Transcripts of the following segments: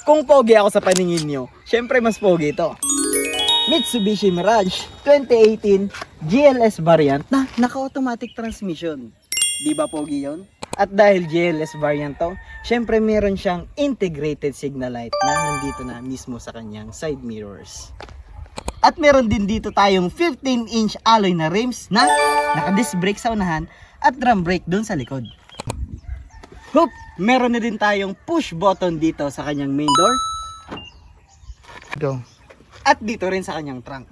Kung pogi ako sa paningin nyo, syempre mas pogi ito. Mitsubishi Mirage 2018 GLS variant na naka-automatic transmission. Di ba pogi yun? At dahil GLS variant to, syempre meron siyang integrated signal light na nandito na mismo sa kanyang side mirrors. At meron din dito tayong 15-inch alloy na rims na naka-disc brake sa unahan at drum brake dun sa likod. Hoop! Meron na din tayong push button dito sa kanyang main door. Go. At dito rin sa kanyang trunk.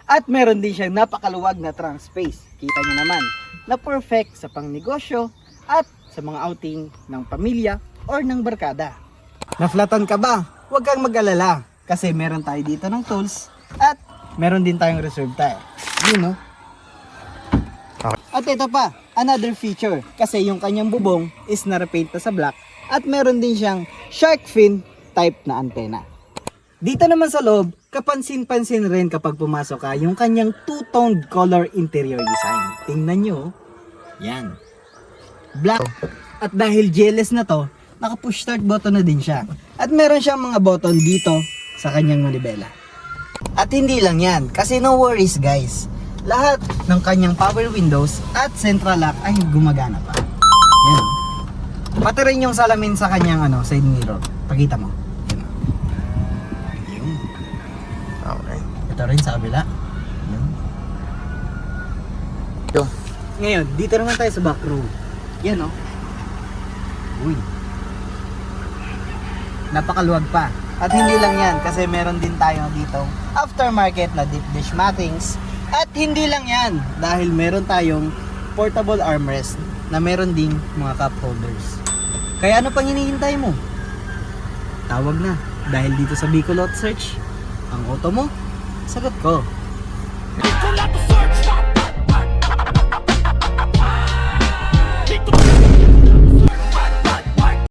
At meron din siyang napakaluwag na trunk space. Kita nyo naman na perfect sa pangnegosyo at sa mga outing ng pamilya or ng barkada. Naflatan ka ba? Huwag kang mag-alala kasi meron tayo dito ng tools at meron din tayong reserve tire. Yun, no? At ito pa, another feature kasi yung kanyang bubong is na-repaint na sa black at meron din siyang shark fin type na antena. Dito naman sa loob, kapansin-pansin rin kapag pumasok ka yung kanyang two-toned color interior design. Tingnan nyo, yan. Black. At dahil GLS na to, naka-push start button na din siya. At meron siyang mga button dito sa kanyang manibela. At hindi lang yan, kasi no worries guys. Lahat ng kanyang power windows at central lock ay gumagana pa. Yan. Pati rin yung salamin sa kanyang side mirror. Pakita mo. Yan. Yun. Okay. Ito rin sa kabila. Yan. Yo. Ngayon, dito naman tayo sa back row. Yan o. Uy. Napakaluwag pa. At hindi lang yan kasi meron din tayo dito aftermarket na deep dish mattings. At hindi lang yan dahil meron tayong portable armrest na meron ding mga cup holders. Kaya ano pang hinihintay mo? Tawag na dahil dito sa Bicol Auto Search, ang auto mo, sagot ko.